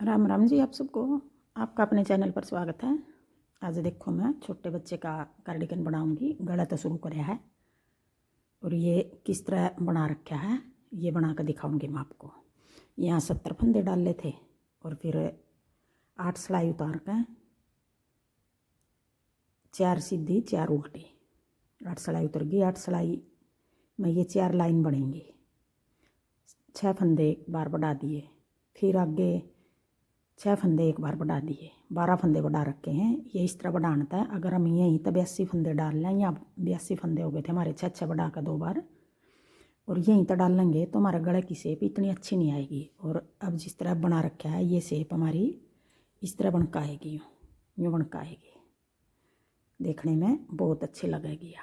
राम राम जी आप सबको। आपका अपने चैनल पर स्वागत है। आज देखो मैं छोटे बच्चे का कार्डिगन बनाऊंगी। गला तो शुरू कराया है और ये किस तरह बना रखा है ये बना कर दिखाऊंगी मैं आपको। यहाँ 70 फंदे डाले थे और फिर 8 सिलाई उतार कर 4 सीधी 4 उल्टी 8 सिलाई उतर गई। 8 सिलाई में ये 4 लाइन बनेंगी। 6 फंदे एक बार बढ़ा दिए, फिर आगे 6 फंदे एक बार बढ़ा दिए, 12 फंदे बढ़ा रखे हैं। ये इस तरह बढ़ाना था। अगर हम यहीं तो 82 फंदे डाल लें, या 82 फंदे हो गए थे हमारे, 6 बढ़ा कर 2 बार, और यहीं तो डाल लेंगे तो हमारे गले की शेप इतनी अच्छी नहीं आएगी। और अब जिस तरह बना रखा है ये शेप हमारी इस तरह बनका आएगी, यूँ बनका आएगी, देखने में बहुत अच्छी लगेगी।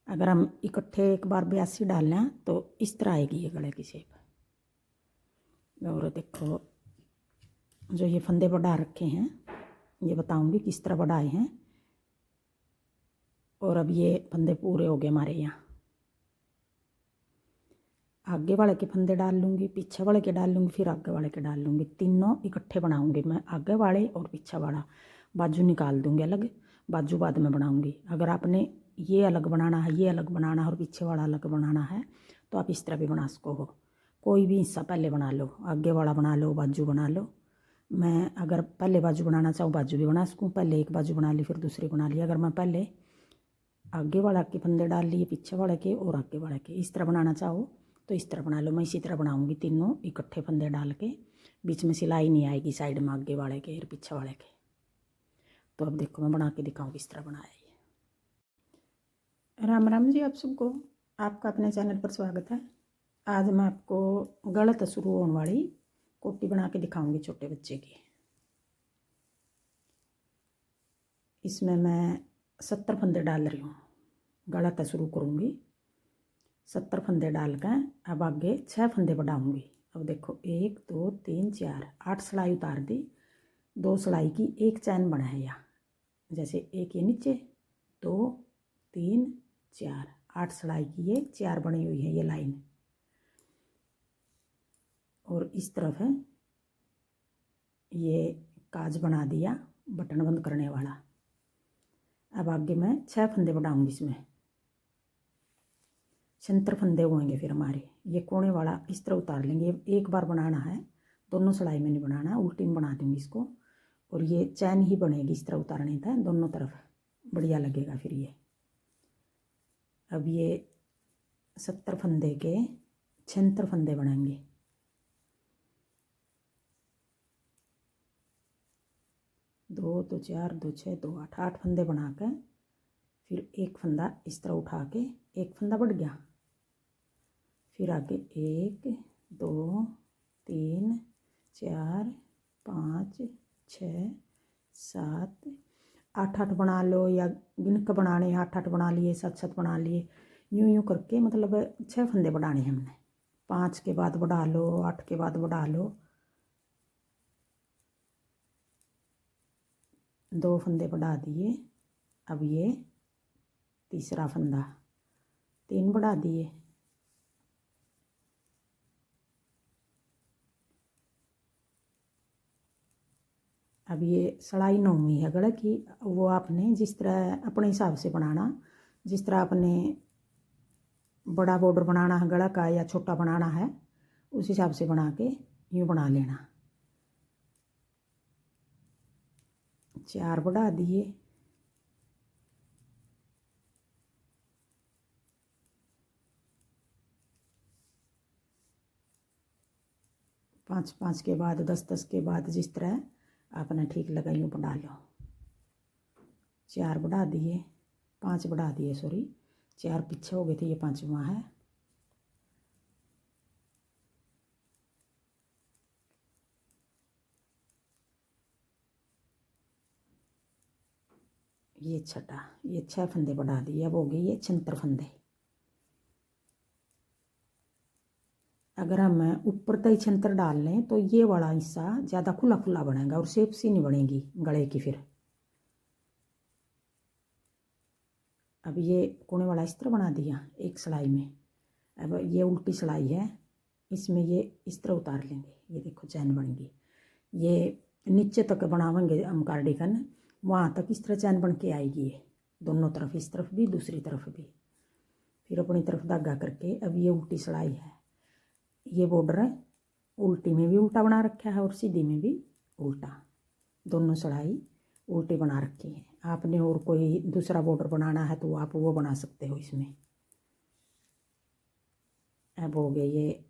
अगर हम इकट्ठे एक बार 82 डाल लें तो इस तरह आएगी ये गले की शेप। और देखो जो ये फंदे बढ़ा रखे हैं ये बताऊंगी किस तरह बढ़ाए हैं। और अब ये फंदे पूरे हो गए हमारे। यहाँ आगे वाले के फंदे डाल लूँगी, पीछे वाले के डाल लूँगी, फिर आगे वाले के डाल लूँगी। तीनों इकट्ठे बनाऊँगी मैं, आगे वाले और पीछे वाला। बाजू निकाल दूँगी अलग, बाजू बाद में बनाऊँगी। अगर आपने ये अलग बनाना है, ये अलग बनाना है और पीछे वाला अलग बनाना है तो आप इस तरह भी बना सको हो। कोई भी हिस्सा पहले बना लो, आगे वाला बना लो, बाजू बना लो। मैं अगर पहले बाजू बनाना चाहूँ बाजू भी बना सकूँ। पहले एक बाजू बना ली फिर दूसरी बना ली। अगर मैं पहले आगे वाला के फंदे डाल लिए, पीछे वाले के और आगे वाले के, इस तरह बनाना चाहो तो इस तरह बना लो। मैं इसी तरह बनाऊंगी, तीनों इकट्ठे फंदे डाल के, बीच में सिलाई नहीं आएगी साइड में आगे वाले के और पीछे वाले के। तो अब देखो मैं बना के दिखाऊँ किस तरह बनाया ये। राम राम जी आप सबको, आपका अपने चैनल पर स्वागत है। आज मैं आपको गलत शुरू होने वाली कोटी बना के दिखाऊंगी छोटे बच्चे की। इसमें मैं 70 फंदे डाल रही हूँ, गलत शुरू करूँगी। 70 फंदे डाल कर अब आगे 6 फंदे बढ़ाऊँगी। अब देखो 1 2 3 4 8 सिलाई उतार दी, 2 सिलाई की एक चैन बना है यहाँ, जैसे एक ये नीचे 2 3 4 8 सिलाई की ये 4 बनी हुई है ये लाइन। और इस तरफ है ये काज बना दिया बटन बंद करने वाला। अब आगे मैं 6 फंदे बढ़ाऊँगी। इसमें 76 फंदे होंगे फिर हमारे। ये कोने वाला इस तरह उतार लेंगे, एक बार बनाना है, दोनों सिलाई में नहीं बनाना, उल्टी में बना दूँगी इसको। और ये चैन ही बनेगी इस तरह उतारने था दोनों तरफ, बढ़िया लगेगा फिर ये। अब ये 70 फंदे के 76 फंदे बनेंगे। दो 2 4 2 6 2 8 8 फंदे बनाकर फिर एक फंदा इस तरह उठा के, एक फंदा बढ़ गया, फिर आगे 1 2 3 4 5 6 7 8 8 बना लो, या गिनक बनाने 8 8 बना लिए, 7 7 बना लिए, यूँ यूँ करके मतलब 6 फंदे बढ़ाने हमने। 5 के बाद बढ़ा लो, 8 के बाद बढ़ा लो, 2 फंदे बढ़ा दिए। अब ये तीसरा फंदा, 3 बढ़ा दिए। अब ये सिलाई नौवीं है गले की, वो आपने जिस तरह अपने हिसाब से बनाना, जिस तरह आपने बड़ा बॉर्डर बनाना है गला का या छोटा बनाना है उस हिसाब से बना के यूँ बना लेना। 4 बढ़ा दिए, पाँच पाँच के बाद 10 10 के बाद जिस तरह आपने ठीक लगा यूँ बढ़ा लो। 4 बढ़ा दिए, 5 बढ़ा दिए, सॉरी 4 पीछे हो गए थे, ये 5वां है। ये छठा, ये 6 फंदे बढ़ा दिए। अब हो गए ये 76 फंदे। अगर हम ऊपर तक 76 डाल लें तो ये वाला हिस्सा ज़्यादा खुला खुला बनेगा और शेप सी नहीं बनेगी गले की फिर। अब ये कोने वाला इस तरह बना दिया एक सिलाई में। अब ये उल्टी सिलाई है, इसमें ये इस तरह उतार लेंगे, ये देखो चैन बन गई। ये नीचे तक बनावेंगे हम कार्डिगन, वहाँ तक इस तरह चैन बन के आएगी ये, दोनों तरफ, इस तरफ भी दूसरी तरफ भी। फिर अपनी तरफ धागा करके अब ये उल्टी सिलाई है, ये बॉर्डर है, उल्टी में भी उल्टा बना रखा है और सीधी में भी उल्टा, दोनों सिलाई उल्टी बना रखी है। आपने और कोई दूसरा बॉर्डर बनाना है तो आप वो बना सकते हो इसमें। अब हो गए ये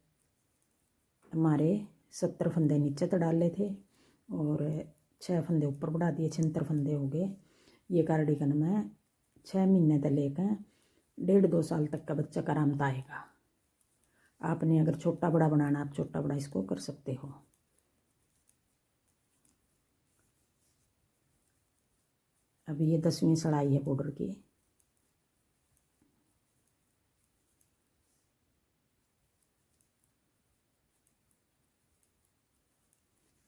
हमारे 70 फंदे नीचे तो डाले थे और 6 फंदे ऊपर बढ़ा दिए, 76 फंदे हो गए। ये कार्डिगन में 6 महीने से लेकर 1.5-2 साल तक का बच्चा का आराम आएगा। आपने अगर छोटा बड़ा बनाना, आप छोटा बड़ा इसको कर सकते हो। अब ये 10वीं सिलाई है बॉर्डर की।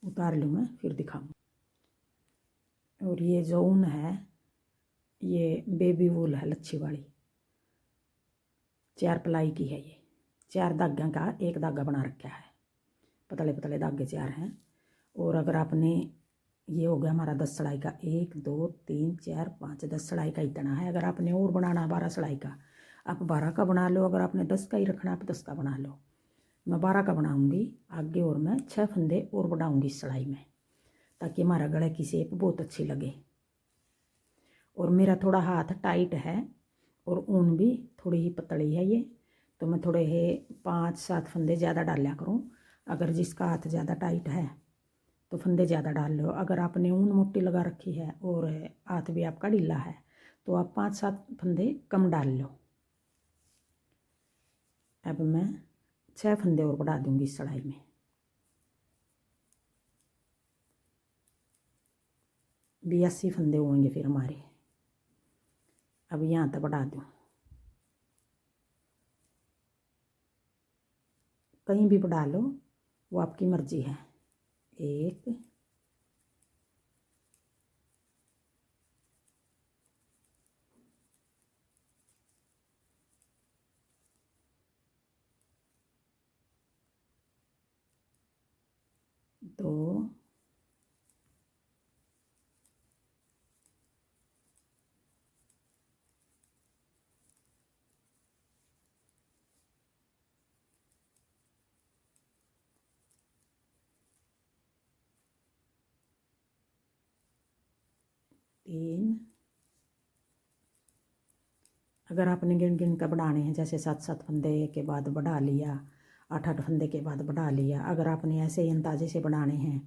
उतार लूँ मैं, फिर दिखाऊँ। और ये जो ऊन है ये बेबी वूल है, लच्छी वाली, 4 प्लाई की है ये। 4 धागे का एक धागा बना रखा है, पतले पतले धागे 4 हैं। और अगर आपने, ये हो गया हमारा 10 सिलाई का, 1 2 3 4 5, 10 सिलाई का इतना है। अगर आपने और बनाना 12 सिलाई का, आप 12 का बना लो। अगर आपने 10 का ही रखना, आप 10 का बना लो। मैं 12 का बनाऊँगी आगे, और मैं 6 फंदे और बढ़ाऊँगी इस सिलाई में, ताकि हमारा गले की शेप बहुत अच्छी लगे। और मेरा थोड़ा हाथ टाइट है और ऊन भी थोड़ी ही पतली है ये, तो मैं थोड़े है 5-7 फंदे ज़्यादा डाला करूँ। अगर जिसका हाथ ज़्यादा टाइट है तो फंदे ज़्यादा डाल लो। अगर आपने ऊन मोटी लगा रखी है और हाथ भी आपका ढीला है तो आप 5-7 फंदे कम डाल लो। अब मैं 6 फंदे और बढ़ा दूँगी इस सिलाई में। 82 फंदे होंगे फिर हमारे। अब यहाँ तक बढ़ा दूँ, कहीं भी बढ़ा लो, वो आपकी मर्जी है। 1 2 3। अगर आपने गिन गिन कर बढ़ाने हैं, जैसे 7-7 फंदे के बाद बढ़ा लिया, 8-8 फंदे के बाद बढ़ा लिया, अगर आपने ऐसे ही अंदाजे से बढ़ाने हैं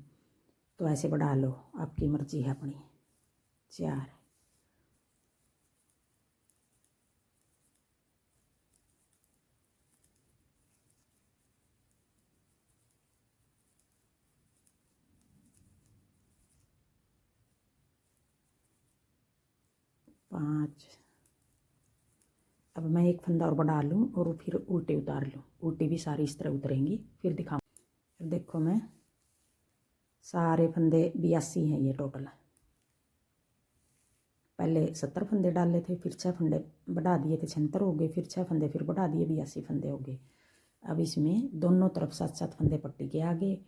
तो ऐसे बढ़ा लो, आपकी मर्जी है अपनी। 4 5। अब मैं एक फंदा और बढ़ा लूँ और फिर उल्टे उतार लूँ, उल्टी भी सारी इस तरह उतरेंगी, फिर दिखाऊँ। देखो मैं सारे फंदे 82 हैं ये टोटल। पहले 70 फंदे डाले थे, फिर 6 फंदे बढ़ा दिए थे, 76 हो गए, फिर 6 फंदे फिर बढ़ा दिए, 82 फंदे हो गए। अब इसमें दोनों तरफ 7-7 फंदे पट्टी के आगे,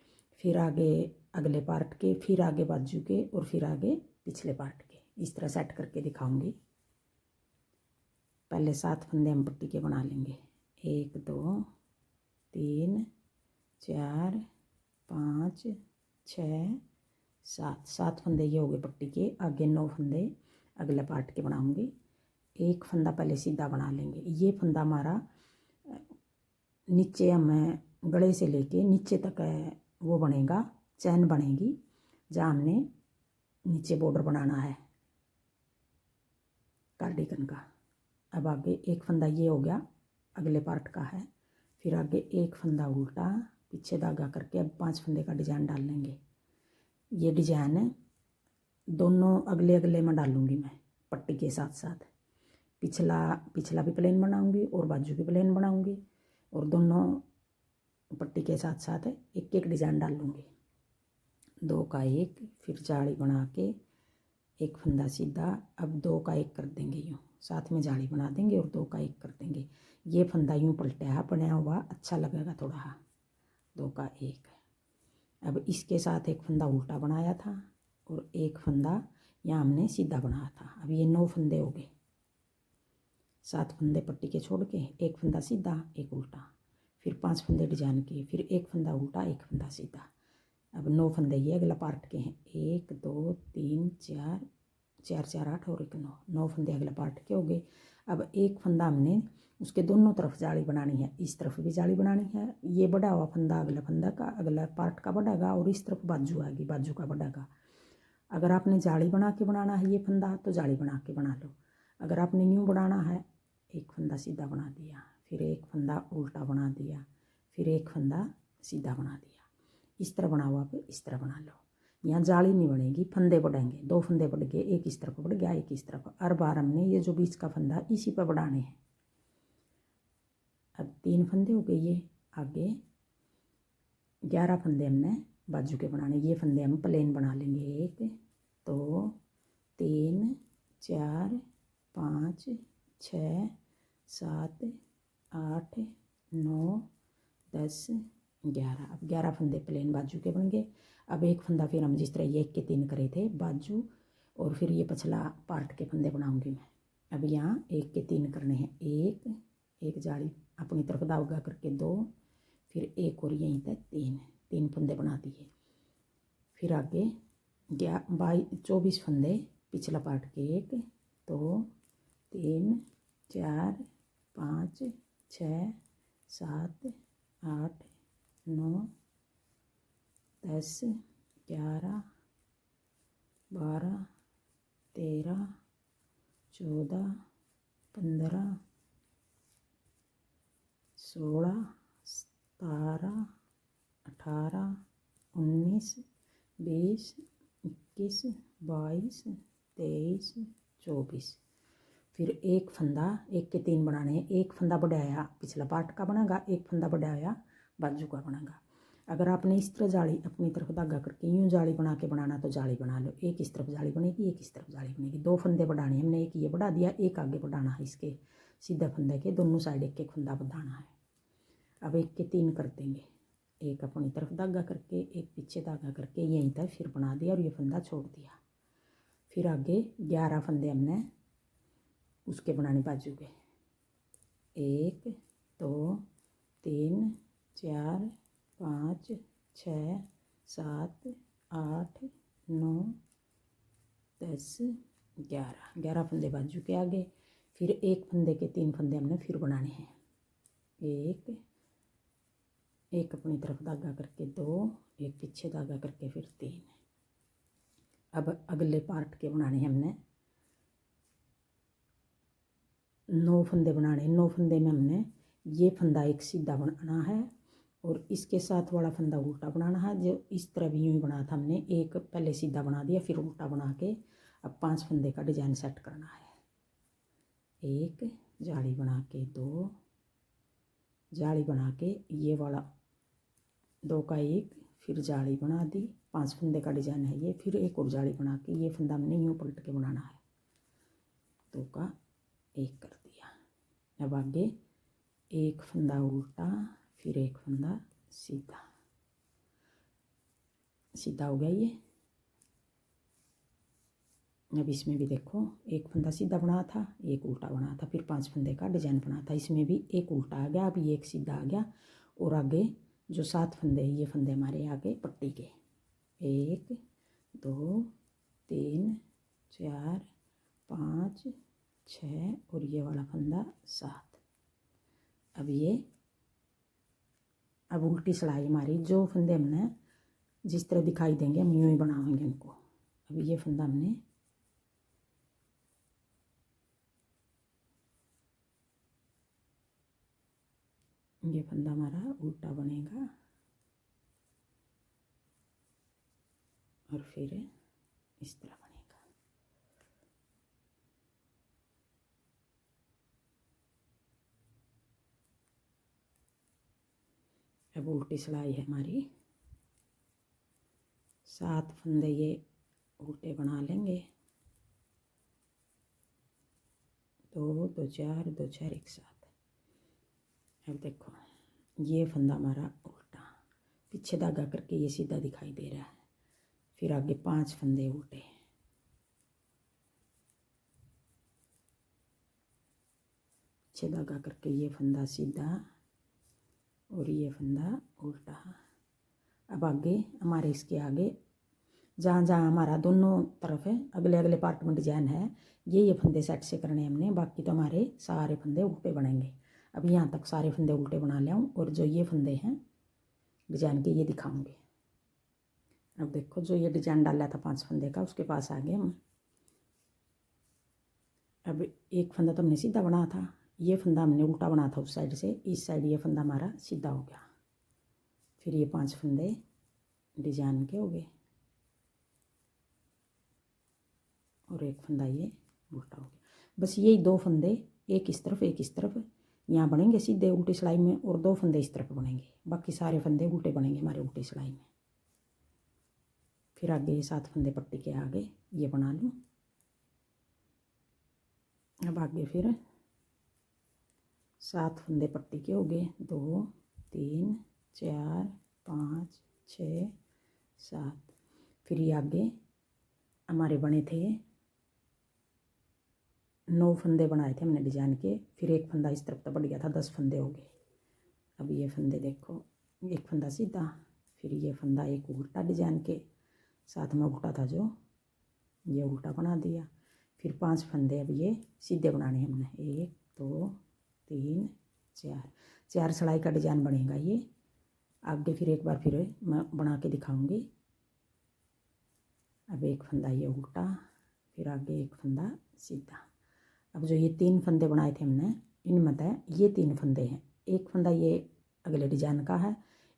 फिर आगे अगले पार्ट के, फिर आगे बाजू के, और फिर आगे पिछले पार्ट के, इस तरह सेट करके दिखाऊंगी। पहले 7 फंदे हम पट्टी के बना लेंगे। 1 2 3 4 5 6 7 फंदे ये हो गए पट्टी के। आगे 9 फंदे अगले पार्ट के बनाऊंगी। एक फंदा पहले सीधा बना लेंगे। ये फंदा हमारा नीचे हमें गले से लेके नीचे तक वो बनेगा, चैन बनेगी, जहाँ हमने नीचे बॉर्डर बनाना है कार्डिगन का। अब आगे एक फंदा ये हो गया, अगले पार्ट का है। फिर आगे एक फंदा उल्टा, पीछे धागा करके अब 5 फंदे का डिजाइन डाल लेंगे। ये डिजाइन दोनों अगले अगले में डालूंगी मैं पट्टी के साथ साथ। पिछला भी प्लेन बनाऊंगी और बाजू भी प्लेन बनाऊंगी, और दोनों पट्टी के साथ साथ एक एक डिजाइन डाल लूँगी। 2 का 1, फिर जाली बना के एक फंदा सीधा, अब 2 का 1 कर देंगे, यूँ साथ में जाली बना देंगे और 2 का 1 कर देंगे। ये फंदा यूँ पलटा है बनाया हुआ, अच्छा लगेगा थोड़ा। 2 का 1, अब इसके साथ एक फंदा उल्टा बनाया था और एक फंदा यहाँ हमने सीधा बनाया था। अब ये 9 फंदे हो गए। 7 फंदे पट्टी के छोड़ के एक फंदा सीधा एक उल्टा, फिर 5 फंदे डिजाइन के, फिर एक फंदा उल्टा एक फंदा सीधा। अब 9 फंदे ये अगला पार्ट के हैं, 1 2 3 4 4 4 8 और 1 9 फंदे अगला पार्ट के हो गए। अब एक फंदा हमने उसके दोनों तरफ जाली बनानी है, इस तरफ भी जाली बनानी है। ये बड़ा हुआ फंदा अगला फंदा का अगला पार्ट का बढ़ेगा और इस तरफ बाजू आएगी, बाजू का बढ़ेगा। अगर आपने जाली बना के बनाना है ये फंदा तो जाली बना के बना लो। अगर आपने यूँ बनाना है, एक फंदा सीधा बना दिया, फिर एक फंदा उल्टा बना दिया, फिर एक फंदा सीधा बना दिया। इस तरह बनाओ, आप इस तरह बना लो। यहाँ जाली नहीं बनेगी, फंदे बढ़ेंगे, 2 फंदे बढ़ गए, एक इस तरफ बढ़ गया एक इस तरफ। हर बार हमने ये जो बीच का फंदा इसी पर बढ़ाने हैं। अब 3 फंदे हो गए, ये आगे 11 फंदे हमने बाजू के बनाने। ये फंदे हम प्लेन बना लेंगे, 1 2 3 4 5 6 7 8 9 10 11। अब 11 फंदे प्लेन बाजू के बन गए। अब एक फंदा फिर हम जिस तरह ये 1 के 3 करे थे बाजू, और फिर ये पछला पार्ट के फंदे बनाऊंगी मैं। अब यहाँ 1 के 3 करने हैं, एक जाली अपनी तरफ धागा करके 2, फिर एक और यहीं तक 3 फंदे बना दिए। फिर आगे 24 फंदे पिछला पार्ट के, 1 2 3 4 5 6 7 8 9 10 11 12 13 14 15 16 17 18 19 20 21 22 23 24। फिर एक फंदा 1 के 3 बनाने हैं। एक फंदा बढ़ाया पिछला पार्ट का बनेगा, एक फंदा बढ़ाया बाजू का बनेगा। अगर आपने इस तरह जाली अपनी तरफ धागा करके यूँ जाली बना के बनाना तो जाली बना लो। एक इस तरफ जाली बनेगी, एक इस तरफ जाली बनेगी। 2 फंदे बढ़ाने हमने, एक ये बढ़ा दिया, एक आगे बढ़ाना है। इसके सीधा फंदे के दोनों साइड एक एक फंदा बढ़ाना है। अब 1 के 3 कर देंगे, एक अपनी तरफ धागा करके एक पीछे धागा करके यहीं तक फिर बना दिया और ये फंदा छोड़ दिया। फिर आगे 11 फंदे हमने उसके बनाने बाजू के, 1 2 3 4 5 6 7 8 9 10 11 फंदे बाजू के आगे। फिर एक फंदे के 3 फंदे हमने फिर बनाने हैं, एक अपनी तरफ धागा करके 2, एक पीछे धागा करके फिर 3। अब अगले पार्ट के बनाने हमने 9 फंदे बनाने। 9 फंदे में हमने ये फंदा एक सीधा बनाना है और इसके साथ वाला फंदा उल्टा बनाना है। जो इस तरह भी यूँ ही बना था हमने, एक पहले सीधा बना दिया फिर उल्टा बना के अब 5 फंदे का डिजाइन सेट करना है। 1 जाली बना के, 2 जाली बना के, ये वाला 2 का 1, फिर जाली बना दी, 5 फंदे का डिजाइन है ये। फिर एक और जाली बना के ये फंदा हमने यूँ पलट के बनाना है, 2 का 1 कर दिया। अब आगे एक फंदा उल्टा, फिर एक फंदा सीधा, सीधा हो गया ये। अब इसमें भी देखो, एक फंदा सीधा बना था, एक उल्टा बना था, फिर 5 फंदे का डिजाइन बना था। इसमें भी एक उल्टा आ गया, अब ये एक सीधा आ गया। और आगे जो 7 फंदे ये फंदे हमारे आगे पट्टी के, 1 2 3 4 5 6 और ये वाला फंदा 7। अब उल्टी सिलाई हमारी, जो फंदे हमने जिस तरह दिखाई देंगे हम यूँ ही बनाएंगे इनको। अब ये फंदा हमने ये फंदा हमारा उल्टा बनेगा और फिर इस तरह बनेगा। अब उल्टी सिलाई है हमारी, 7 फंदे ये उल्टे बना लेंगे, 2 2 4 2 4 1 7। अब देखो ये फंदा हमारा उल्टा, पीछे धागा करके ये सीधा दिखाई दे रहा है। फिर आगे 5 फंदे उल्टे, पीछे धागा करके ये फंदा सीधा और ये फंदा उल्टा। अब आगे हमारे इसके आगे जहाँ जहाँ हमारा दोनों तरफ है अगले अगले पार्ट में डिजाइन है, ये फंदे सेट से करने हमने, बाकी तो हमारे सारे फंदे उल्टे बनेंगे। अब यहाँ तक सारे फंदे उल्टे बना लिया हूँ और जो ये फंदे हैं डिजाइन के ये दिखाऊंगे। अब देखो जो ये डिजाइन डाला था 5 फंदे का, उसके पास आ गए हम। अब एक फंदा तो हमने सीधा बना था, ये फंदा हमने उल्टा बना था उस साइड से, इस साइड ये फंदा हमारा सीधा हो गया। फिर ये 5 फंदे डिजाइन के हो गए और एक फंदा ये उल्टा हो गया। बस यही 2 फंदे, एक इस तरफ एक इस तरफ, यहाँ बनेंगे सीधे उल्टी सिलाई में, और 2 फंदे इस तरफ बनेंगे, बाकी सारे फंदे उल्टे बनेंगे हमारे उल्टी सिलाई में। फिर आगे ये 7 फंदे पट्टी के आगे ये बना लूँ। अब आगे फिर 7 फंदे पट्टी के हो गए, 2 3 4 5 6 7। फिर ये आगे हमारे बने थे 9 फंदे बनाए थे हमने डिजाइन के, फिर एक फंदा इस तरफ तो बढ़ गया था, 10 फंदे हो गए। अब ये फंदे देखो, एक फंदा सीधा, फिर ये फंदा एक उल्टा डिजाइन के साथ में उल्टा था जो ये उल्टा बना दिया। फिर 5 फंदे अब ये सीधे बनाने हमने, 1 2 3 4 सिलाई का डिजाइन बनेगा ये। आगे फिर एक बार फिर मैं बना के दिखाऊंगी। अब एक फंदा ये उल्टा, फिर आगे एक फंदा सीधा। अब जो ये 3 फंदे बनाए थे हमने, इनमें तो ये 3 फंदे हैं, एक फंदा ये अगले डिजाइन का है,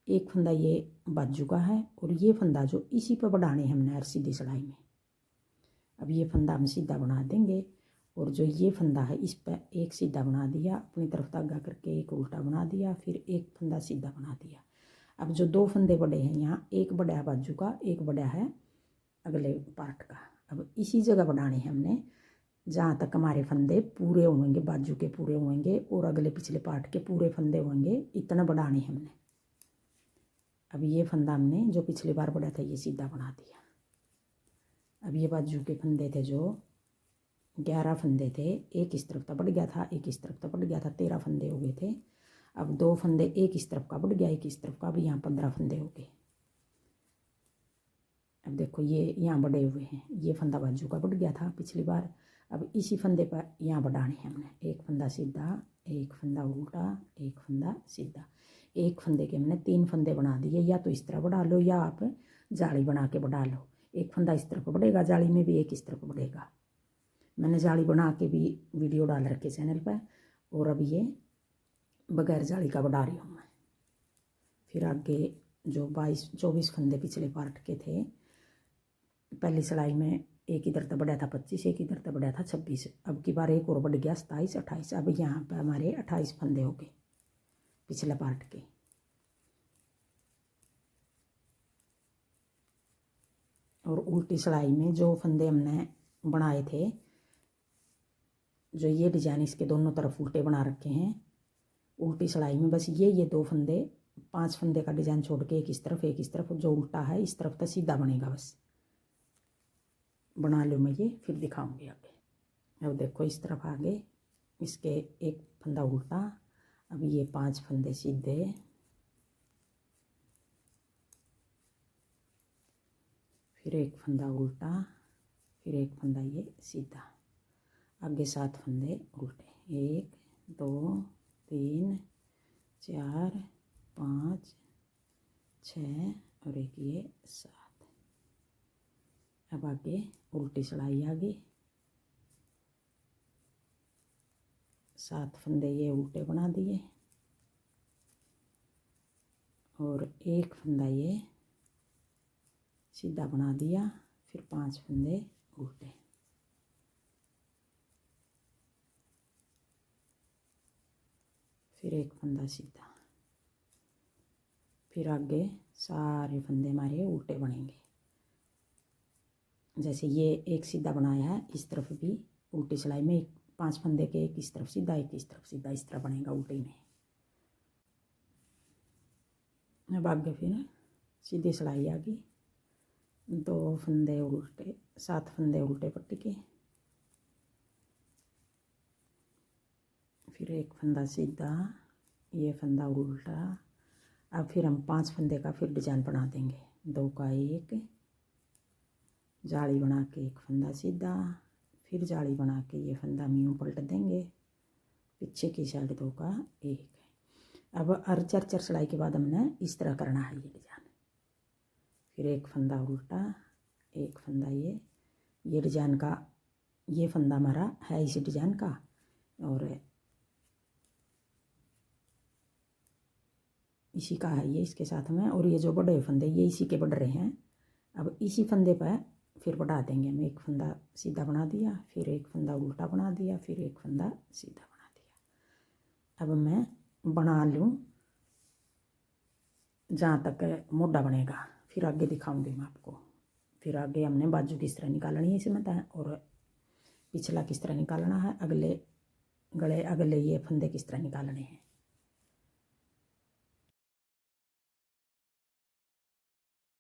एक फंदा ये बाजू का है, और ये फंदा जो इसी पर बढ़ाने हमने हर सीधी सिलाई में। अब ये फंदा हम सीधा बना देंगे, और जो ये फंदा है इस पर एक सीधा बना दिया, अपनी तरफ धागा करके एक उल्टा बना दिया, फिर एक फंदा सीधा बना दिया। अब जो 2 फंदे बड़े हैं यहाँ, एक बड़ा है बाजू का, एक बड़ा है अगले पार्ट का। अब इसी जगह बनाने हैं हमने, जहाँ तक हमारे फंदे पूरे होंगे, बाजू के पूरे होंगे और अगले पिछले पार्ट के पूरे फंदे होंगे, इतना बढ़ाने हमने। अब ये फंदा हमने जो पिछली बार बढ़ा था ये सीधा बना दिया। अब ये बाजू के फंदे थे जो 11 फंदे थे, एक इस तरफ का बढ़ गया था, एक इस तरफ का बढ़ गया था, 13 फंदे हो गए थे। अब 2 फंदे एक इस तरफ का बढ़ गया, एक इस तरफ का, अब यहाँ 15 फंदे हो गए। अब देखो ये यहाँ बढ़े हुए हैं, ये फंदा बाजू का बढ़ गया था पिछली बार। अब इसी फंदे पर यहाँ बढ़ाने हैं हमने, एक फंदा सीधा, एक फंदा उल्टा, एक फंदा सीधा। एक फंदे के हमने 3 फंदे बना दिए, या तो इस तरह बढ़ा लो या आप जाली बना के बढ़ा लो। एक फंदा इस तरफ बढ़ेगा जाली में भी, एक इस तरफ बढ़ेगा। मैंने जाली बना के भी वीडियो डाल रखे चैनल पर, और अब ये बगैर जाली का बढ़ा रही हूँ मैं। फिर आगे जो 22-24 फंदे पिछले पार्ट के थे, पहली सिलाई में एक इधर तक बढ़ा था 25, एक इधर तक बढ़ा था 26, अब की बार एक और बढ़ गया 27 28। अब यहाँ पे हमारे 28 फंदे हो गए पिछले पार्ट के। और उल्टी सिलाई में जो फंदे हमने बनाए थे, जो ये डिजाइन इसके दोनों तरफ उल्टे बना रखे हैं, उल्टी सिलाई में बस ये 2 फंदे, 5 फंदे का डिजाइन छोड़ के एक इस तरफ, जो उल्टा है इस तरफ तो सीधा बनेगा। बस बना लो मैं ये, फिर दिखाऊंगी आगे। अब देखो इस तरफ आगे इसके एक फंदा उल्टा, अब ये 5 फंदे सीधे, फिर एक फंदा उल्टा, फिर एक फंदा ये सीधा, आगे 7 फंदे उल्टे, 1 2 3 4 5 6 और एक ये 7। अब आगे उल्टी सिलाई आगे 7 फंदे ये उल्टे बना दिए, और एक फंदा ये सीधा बना दिया, फिर 5 फंदे उल्टे, फिर एक फंदा सीधा, फिर आगे सारे फंदे हमारे उल्टे बनेंगे। जैसे ये एक सीधा बनाया है, इस तरफ भी उल्टी सिलाई में 5 फंदे के एक इस तरफ सीधा, एक इस तरफ सीधा, इस तरह बनेगा उल्टी में। अब आगे फिर सीधी सिलाई आ गई। 2 फंदे उल्टे, 7 फंदे उल्टे पट्टी के, फिर एक फंदा सीधा, ये फंदा उल्टा। अब फिर हम 5 फंदे का फिर डिजाइन बना देंगे। 2 का 1 जाली बना के एक फंदा सीधा, फिर जाली बना के ये फंदा हम यूँ पलट देंगे, पीछे की साइड 2 का 1। अब हर 4 सिलाई के बाद हमने इस तरह करना है ये डिजाइन। फिर एक फंदा उल्टा, एक फंदा ये डिजाइन का, ये फंदा हमारा है इसी डिजाइन का, और इसी का है ये, इसके साथ में। और ये जो बड़े हुए फंदे ये इसी के बढ़ रहे हैं। अब इसी फंदे पर फिर बढ़ा देंगे हम। एक फंदा सीधा बना दिया, फिर एक फंदा उल्टा बना दिया, फिर एक फंदा सीधा बना दिया। अब मैं बना लूँ जहाँ तक मोटा बनेगा, फिर आगे दिखाऊंगी मैं आपको। फिर आगे हमने बाजू किस तरह निकालनी है इसमें है, और पिछला किस तरह निकालना है, अगले गले अगले ये फंदे किस तरह निकालने हैं।